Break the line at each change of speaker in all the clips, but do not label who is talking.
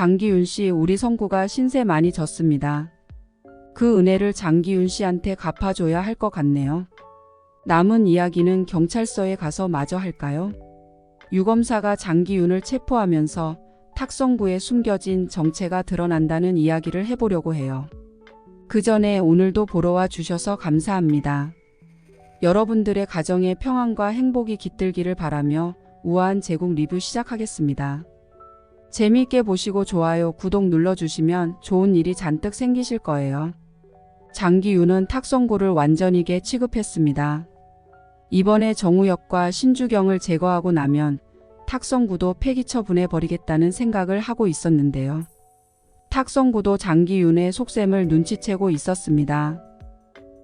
장기윤 씨, 우리 성구가 신세 많이 졌습니다. 그 은혜를 장기윤 씨한테 갚아줘야 할 것 같네요. 남은 이야기는 경찰서에 가서 마저 할까요? 유검사가 장기윤을 체포하면서 탁성구에 숨겨진 정체가 드러난다는 이야기를 해보려고 해요. 그 전에 오늘도 보러 와 주셔서 감사합니다. 여러분들의 가정의 평안과 행복이 깃들기를 바라며 우아한 제국 리뷰 시작하겠습니다. 재미있게 보시고 좋아요, 구독 눌러주시면 좋은 일이 잔뜩 생기실 거예요. 장기윤은 탁성구를 완전히게 취급했습니다. 이번에 정우혁과 신주경을 제거하고 나면 탁성구도 폐기처 보내버리겠다는 생각을 하고 있었는데요. 탁성구도 장기윤의 속셈을 눈치채고 있었습니다.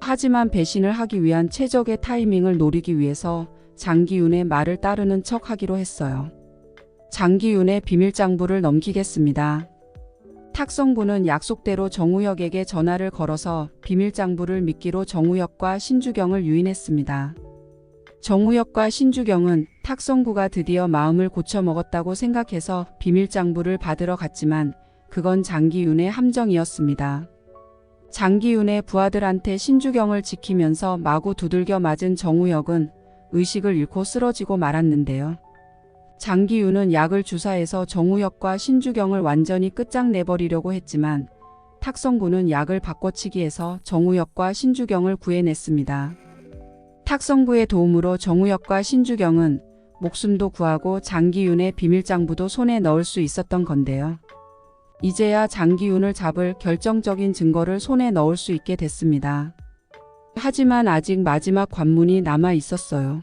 하지만 배신을 하기 위한 최적의 타이밍을 노리기 위해서 장기윤의 말을 따르는 척 하기로 했어요. 장기윤의 비밀장부를 넘기겠습니다. 탁성구는 약속대로 정우혁에게 전화를 걸어서 비밀장부를 미끼로 정우혁과 신주경을 유인했습니다. 정우혁과 신주경은 탁성구가 드디어 마음을 고쳐먹었다고 생각해서 비밀장부를 받으러 갔지만 그건 장기윤의 함정이었습니다. 장기윤의 부하들한테 신주경을 지키면서 마구 두들겨 맞은 정우혁은 의식을 잃고 쓰러지고 말았는데요. 장기윤은 약을 주사해서 정우혁과 신주경을 완전히 끝장내버리려고 했지만 탁성구는 약을 바꿔치기해서 정우혁과 신주경을 구해냈습니다. 탁성구의 도움으로 정우혁과 신주경은 목숨도 구하고 장기윤의 비밀장부도 손에 넣을 수 있었던 건데요. 이제야 장기윤을 잡을 결정적인 증거를 손에 넣을 수 있게 됐습니다. 하지만 아직 마지막 관문이 남아 있었어요.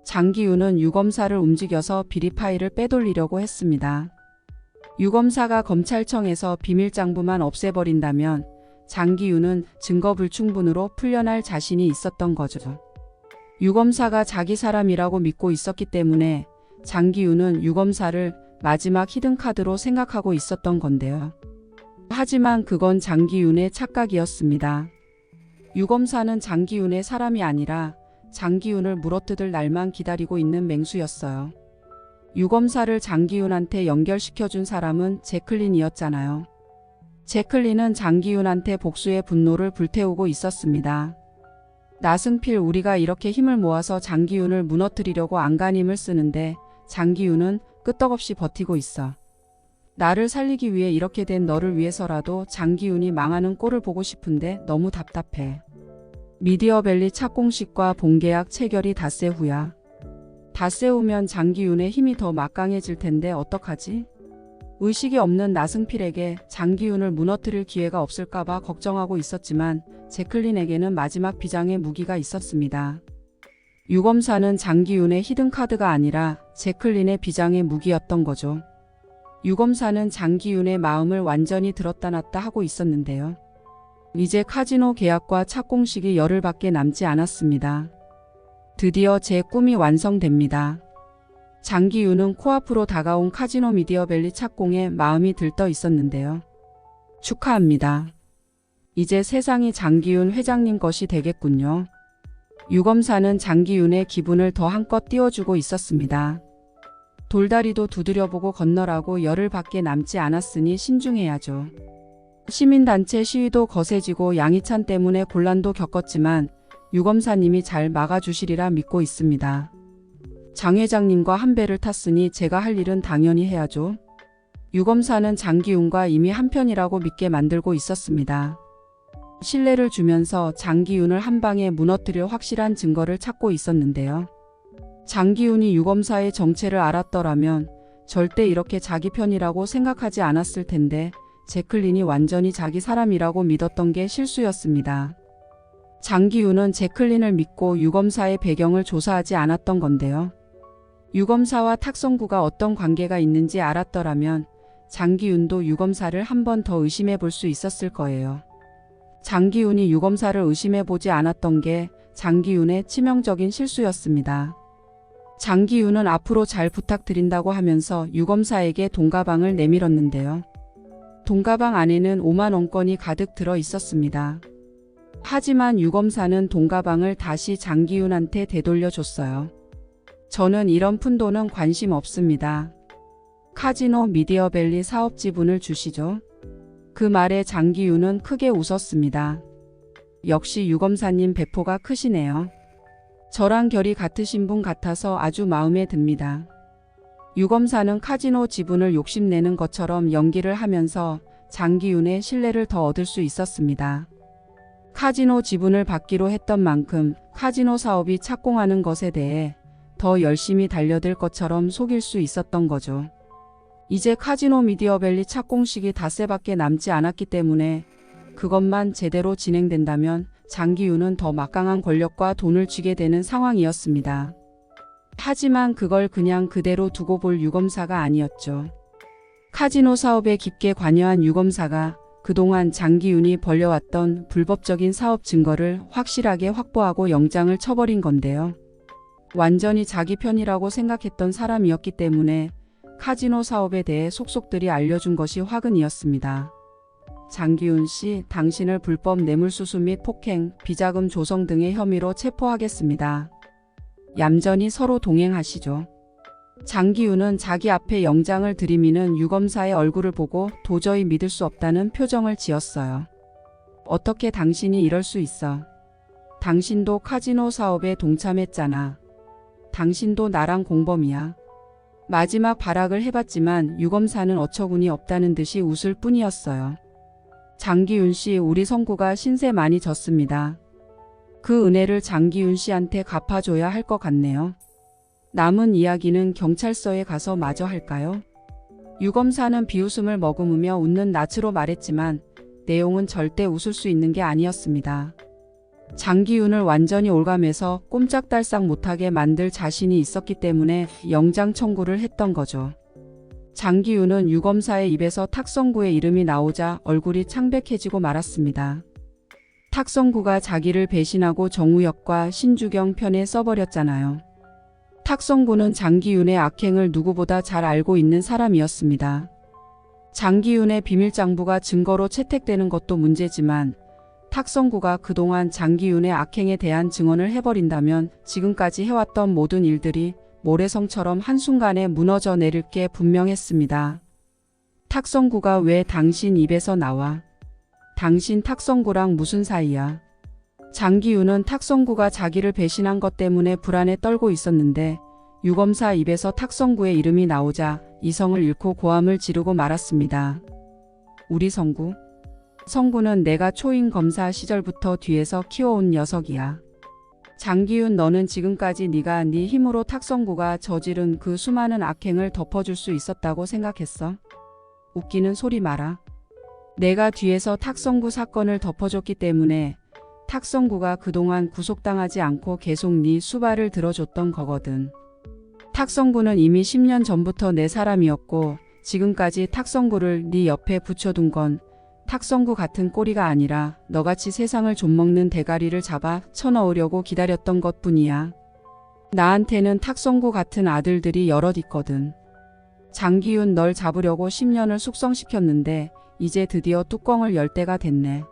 장기윤은 유검사를 움직여서 비리 파일을 빼돌리려고 했습니다. 유검사가 검찰청에서 비밀장부만 없애버린다면 장기윤은 증거 불충분으로 풀려날 자신이 있었던 거죠. 유검사가 자기 사람이라고 믿고 있었기 때문에 장기윤은 유검사를 마지막 히든카드로 생각하고 있었던 건데요. 하지만 그건 장기윤의 착각이었습니다. 유검사는 장기윤의 사람이 아니라 장기윤을 물어뜯을 날만 기다리고 있는 맹수였어요. 유검사를 장기윤한테 연결시켜준 사람은 제클린이었잖아요. 제클린은 장기윤한테 복수의 분노를 불태우고 있었습니다. 나승필, 우리가 이렇게 힘을 모아서 장기윤을 무너뜨리려고 안간힘을 쓰는데 장기윤은 끄떡없이 버티고 있어. 나를 살리기 위해 이렇게 된 너를 위해서라도 장기윤이 망하는 꼴을 보고 싶은데 너무 답답해. 미디어밸리 착공식과 본계약 체결이 닷새 후야. 닷새 후면 장기윤의 힘이 더 막강해질 텐데 어떡하지? 의식이 없는 나승필에게 장기윤을 무너뜨릴 기회가 없을까봐 걱정하고 있었지만 제클린에게는 마지막 비장의 무기가 있었습니다. 유검사는 장기윤의 히든카드가 아니라 제클린의 비장의 무기였던 거죠. 유검사는 장기윤의 마음을 완전히 들었다 놨다 하고 있었는데요. 이제 카지노 계약과 착공식이 열흘밖에 남지 않았습니다. 드디어 제 꿈이 완성됩니다. 장기윤은 코앞으로 다가온 카지노 미디어밸리 착공에 마음이 들떠 있었는데요. 축하합니다. 이제 세상이 장기윤 회장님 것이 되겠군요. 유검사는 장기윤의 기분을 더 한껏 띄워주고 있었습니다. 돌다리도 두드려보고 건너라고 열흘밖에 남지 않았으니 신중해야죠. 시민단체 시위도 거세지고 양희찬 때문에 곤란도 겪었지만 유검사님이 잘 막아주시리라 믿고 있습니다. 장 회장님과 한 배를 탔으니 제가 할 일은 당연히 해야죠. 유검사는 장기윤과 이미 한편이라고 믿게 만들고 있었습니다. 신뢰를 주면서 장기윤을 한 방에 무너뜨릴 확실한 증거를 찾고 있었는데요. 장기윤이 유검사의 정체를 알았더라면 절대 이렇게 자기 편이라고 생각하지 않았을 텐데 제클린이 완전히 자기 사람이라고 믿었던 게 실수였습니다. 장기윤은 제클린을 믿고 유검사의 배경을 조사하지 않았던 건데요. 유검사와 탁성구가 어떤 관계가 있는지 알았더라면 장기윤도 유검사를 한 번 더 의심해 볼 수 있었을 거예요. 장기윤이 유검사를 의심해 보지 않았던 게 장기윤의 치명적인 실수였습니다. 장기윤은 앞으로 잘 부탁드린다고 하면서 유검사에게 돈가방을 내밀었는데요. 돈가방 안에는 5만 원권이 가득 들어 있었습니다. 하지만 유검사는 돈가방을 다시 장기윤한테 되돌려줬어요. 저는 이런 푼돈은 관심 없습니다. 카지노 미디어밸리 사업 지분을 주시죠. 그 말에 장기윤은 크게 웃었습니다. 역시 유검사님 배포가 크시네요. 저랑 결이 같으신 분 같아서 아주 마음에 듭니다. 유검사는 카지노 지분을 욕심내는 것처럼 연기를 하면서 장기윤의 신뢰를 더 얻을 수 있었습니다. 카지노 지분을 받기로 했던 만큼 카지노 사업이 착공하는 것에 대해 더 열심히 달려들 것처럼 속일 수 있었던 거죠. 이제 카지노 미디어밸리 착공식이 닷새밖에 남지 않았기 때문에 그것만 제대로 진행된다면 장기윤은 더 막강한 권력과 돈을 쥐게 되는 상황이었습니다. 하지만 그걸 그냥 그대로 두고 볼 유검사가 아니었죠. 카지노 사업에 깊게 관여한 유검사가 그동안 장기윤이 벌려왔던 불법적인 사업 증거를 확실하게 확보하고 영장을 쳐버린 건데요. 완전히 자기 편이라고 생각했던 사람이었기 때문에 카지노 사업에 대해 속속들이 알려준 것이 화근이었습니다. 장기윤 씨, 당신을 불법 뇌물수수 및 폭행, 비자금 조성 등의 혐의로 체포하겠습니다. 얌전히 서로 동행하시죠. 장기윤은 자기 앞에 영장을 들이미는 유검사의 얼굴을 보고 도저히 믿을 수 없다는 표정을 지었어요. 어떻게 당신이 이럴 수 있어? 당신도 카지노 사업에 동참했잖아. 당신도 나랑 공범이야. 마지막 발악을 해봤지만 유검사는 어처구니 없다는 듯이 웃을 뿐이었어요. 장기윤 씨, 우리 성구가 신세 많이 졌습니다. 그 은혜를 장기윤 씨한테 갚아줘야 할 것 같네요. 남은 이야기는 경찰서에 가서 마저 할까요? 유검사는 비웃음을 머금으며 웃는 낯으로 말했지만 내용은 절대 웃을 수 있는 게 아니었습니다. 장기윤을 완전히 올감해서 꼼짝달싹 못하게 만들 자신이 있었기 때문에 영장 청구를 했던 거죠. 장기윤은 유검사의 입에서 탁성구의 이름이 나오자 얼굴이 창백해지고 말았습니다. 탁성구가 자기를 배신하고 정우혁과 신주경 편에 써버렸잖아요. 탁성구는 장기윤의 악행을 누구보다 잘 알고 있는 사람이었습니다. 장기윤의 비밀장부가 증거로 채택되는 것도 문제지만 탁성구가 그동안 장기윤의 악행에 대한 증언을 해버린다면 지금까지 해왔던 모든 일들이 모래성처럼 한순간에 무너져 내릴 게 분명했습니다. 탁성구가 왜 당신 입에서 나와? 당신 탁성구랑 무슨 사이야? 장기윤은 탁성구가 자기를 배신한 것 때문에 불안에 떨고 있었는데 유검사 입에서 탁성구의 이름이 나오자 이성을 잃고 고함을 지르고 말았습니다. 우리 성구? 성구는 내가 초임 검사 시절부터 뒤에서 키워온 녀석이야. 장기윤, 너는 지금까지 네가 네 힘으로 탁성구가 저지른 그 수많은 악행을 덮어줄 수 있었다고 생각했어? 웃기는 소리 마라. 내가 뒤에서 탁성구 사건을 덮어줬기 때문에 탁성구가 그동안 구속당하지 않고 계속 네 수발을 들어줬던 거거든. 탁성구는 이미 10년 전부터 내 사람이었고 지금까지 탁성구를 네 옆에 붙여둔 건 탁성구 같은 꼬리가 아니라 너같이 세상을 좀먹는 대가리를 잡아 쳐넣으려고 기다렸던 것뿐이야. 나한테는 탁성구 같은 아들들이 여럿 있거든. 장기윤, 널 잡으려고 10년을 숙성시켰는데 이제 드디어 뚜껑을 열 때가 됐네.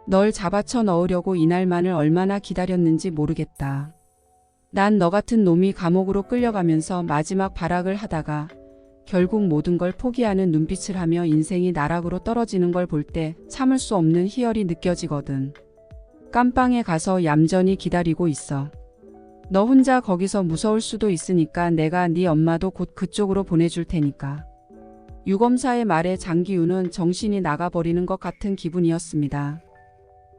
널 잡아쳐 넣으려고 이날만을 얼마나 기다렸는지 모르겠다. 난 너 같은 놈이 감옥으로 끌려가면서 마지막 발악을 하다가 결국 모든 걸 포기하는 눈빛을 하며 인생이 나락으로 떨어지는 걸 볼 때 참을 수 없는 희열이 느껴지거든. 깜빵에 가서 얌전히 기다리고 있어. 너 혼자 거기서 무서울 수도 있으니까 내가 네 엄마도 곧 그쪽으로 보내줄 테니까. 유검사의 말에 장기윤은 정신이 나가버리는 것 같은 기분이었습니다.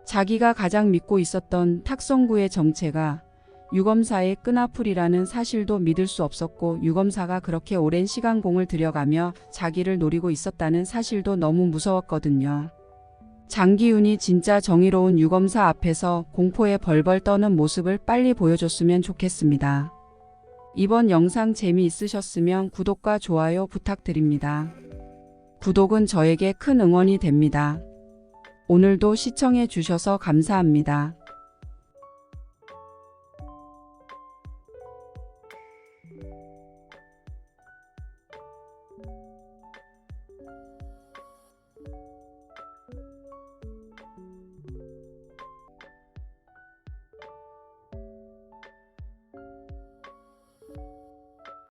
자기가 가장 믿고 있었던 탁성구의 정체가 유검사의 끈아풀이라는 사실도 믿을 수 없었고 유검사가 그렇게 오랜 시간 공을 들여가며 자기를 노리고 있었다는 사실도 너무 무서웠거든요. 장기윤이 진짜 정의로운 유검사 앞에서 공포에 벌벌 떠는 모습을 빨리 보여줬으면 좋겠습니다. 이번 영상 재미있으셨으면 구독과 좋아요 부탁드립니다. 구독은 저에게 큰 응원이 됩니다. 오늘도 시청해 주셔서 감사합니다.